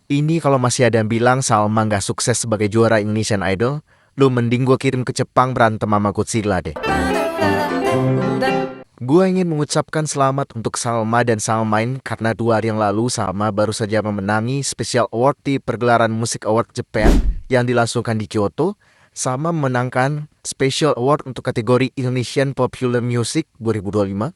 Ini kalau masih ada yang bilang Salma nggak sukses sebagai juara Indonesian Idol, lu mending gue kirim ke Jepang berantem sama Godzilla deh. Gue ingin mengucapkan selamat untuk Salma dan Salmain karena 2 hari yang lalu Salma baru saja memenangi Special Award di pergelaran Music Award Japan yang dilangsungkan di Kyoto. Salma memenangkan Special Award untuk kategori Indonesian Popular Music 2025.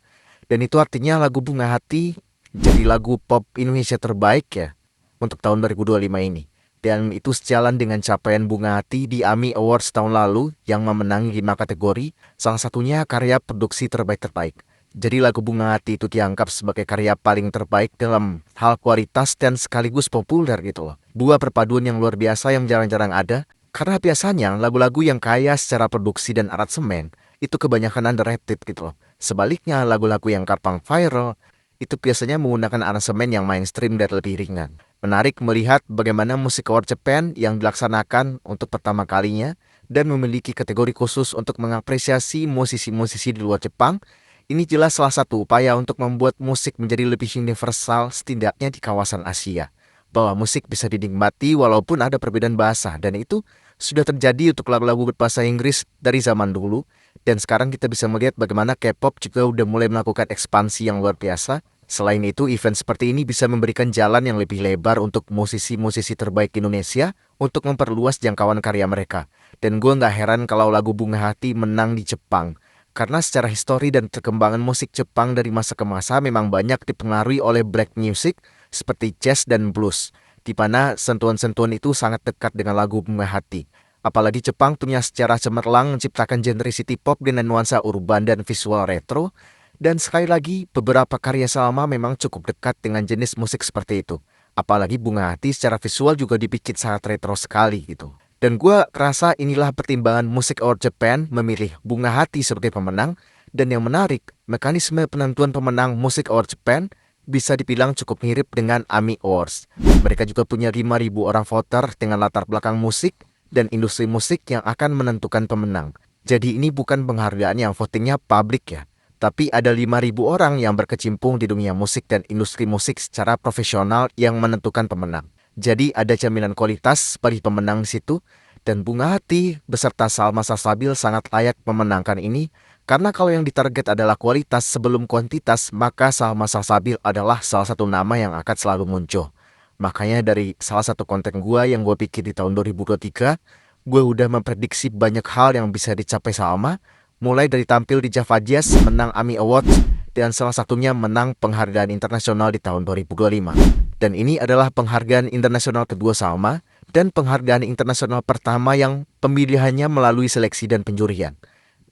Dan itu artinya lagu Bunga Hati jadi lagu pop Indonesia terbaik ya untuk tahun 2025 ini. Dan itu sejalan dengan capaian Bunga Hati di AMI Awards tahun lalu yang memenangi 5 kategori, salah satunya karya produksi terbaik. Jadi lagu Bunga Hati itu dianggap sebagai karya paling terbaik dalam hal kualitas dan sekaligus populer gitu loh. Dua perpaduan yang luar biasa yang jarang-jarang ada, karena biasanya lagu-lagu yang kaya secara produksi dan aransemen itu kebanyakan underrated gitu loh. Sebaliknya lagu-lagu yang gampang viral itu biasanya menggunakan aransemen yang mainstream dan lebih ringan. Menarik melihat bagaimana Music Award Japan yang dilaksanakan untuk pertama kalinya dan memiliki kategori khusus untuk mengapresiasi musisi-musisi di luar Jepang. Ini jelas salah satu upaya untuk membuat musik menjadi lebih universal setidaknya di kawasan Asia. Bahwa musik bisa dinikmati walaupun ada perbedaan bahasa, dan itu sudah terjadi untuk lagu-lagu berbahasa Inggris dari zaman dulu. Dan sekarang kita bisa melihat bagaimana K-pop juga udah mulai melakukan ekspansi yang luar biasa. Selain itu, event seperti ini bisa memberikan jalan yang lebih lebar untuk musisi-musisi terbaik Indonesia untuk memperluas jangkauan karya mereka. Dan gue nggak heran kalau lagu Bunga Hati menang di Jepang. Karena secara histori dan perkembangan musik Jepang dari masa ke masa memang banyak dipengaruhi oleh black music seperti jazz dan blues, di mana sentuhan-sentuhan itu sangat dekat dengan lagu Bunga Hati. Apalagi Jepang punya secara cemerlang menciptakan genre city pop dengan nuansa urban dan visual retro. Dan sekali lagi, beberapa karya Salma memang cukup dekat dengan jenis musik seperti itu. Apalagi Bunga Hati secara visual juga dibikin sangat retro sekali gitu. Dan gue rasa inilah pertimbangan Music Award Japan memilih Bunga Hati sebagai pemenang. Dan yang menarik, mekanisme penentuan pemenang Music Award Japan bisa dibilang cukup mirip dengan AMI Awards. Mereka juga punya 5.000 orang voter dengan latar belakang musik dan industri musik yang akan menentukan pemenang. Jadi ini bukan penghargaan yang votingnya publik ya. Tapi ada 5.000 orang yang berkecimpung di dunia musik dan industri musik secara profesional yang menentukan pemenang. Jadi ada jaminan kualitas bagi pemenang di situ. Dan Bunga Hati beserta Salma Salsabil sangat layak memenangkan ini. Karena kalau yang ditarget adalah kualitas sebelum kuantitas, maka Salma Salsabil adalah salah satu nama yang akan selalu muncul. Makanya dari salah satu konten gue yang gue pikir di tahun 2023, gue udah memprediksi banyak hal yang bisa dicapai Salma. Mulai dari tampil di Java Jazz, menang AMI Awards, dan salah satunya menang penghargaan internasional di tahun 2025. Dan ini adalah penghargaan internasional kedua Salma, dan penghargaan internasional pertama yang pemilihannya melalui seleksi dan penjurian.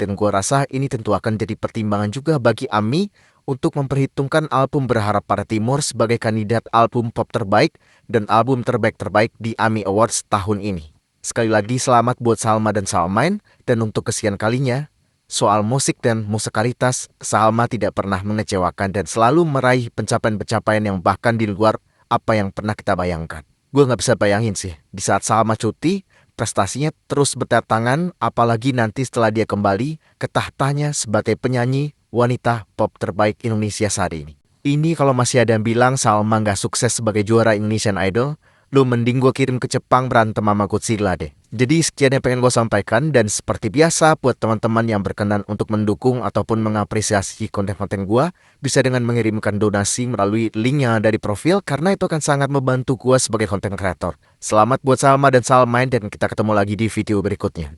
Dan gue rasa ini tentu akan jadi pertimbangan juga bagi AMI untuk memperhitungkan album Berharap Pada Timur sebagai kandidat album pop terbaik dan album terbaik di AMI Awards tahun ini. Sekali lagi selamat buat Salma dan Salmain, dan untuk kesekian kalinya, soal musik dan musikalitas, Salma tidak pernah mengecewakan dan selalu meraih pencapaian-pencapaian yang bahkan di luar apa yang pernah kita bayangkan. Gue gak bisa bayangin sih, di saat Salma cuti, prestasinya terus berdatangan, apalagi nanti setelah dia kembali ke tahtanya sebagai penyanyi wanita pop terbaik Indonesia saat ini. Ini kalau masih ada yang bilang Salma gak sukses sebagai juara Indonesian Idol, lu mending gue kirim ke Jepang berantem sama Godzilla deh. Jadi sekian yang pengen gue sampaikan, dan seperti biasa buat teman-teman yang berkenan untuk mendukung ataupun mengapresiasi konten-konten gue, bisa dengan mengirimkan donasi melalui linknya dari profil, karena itu akan sangat membantu gue sebagai konten kreator. Selamat buat Salma dan Salmain, dan kita ketemu lagi di video berikutnya.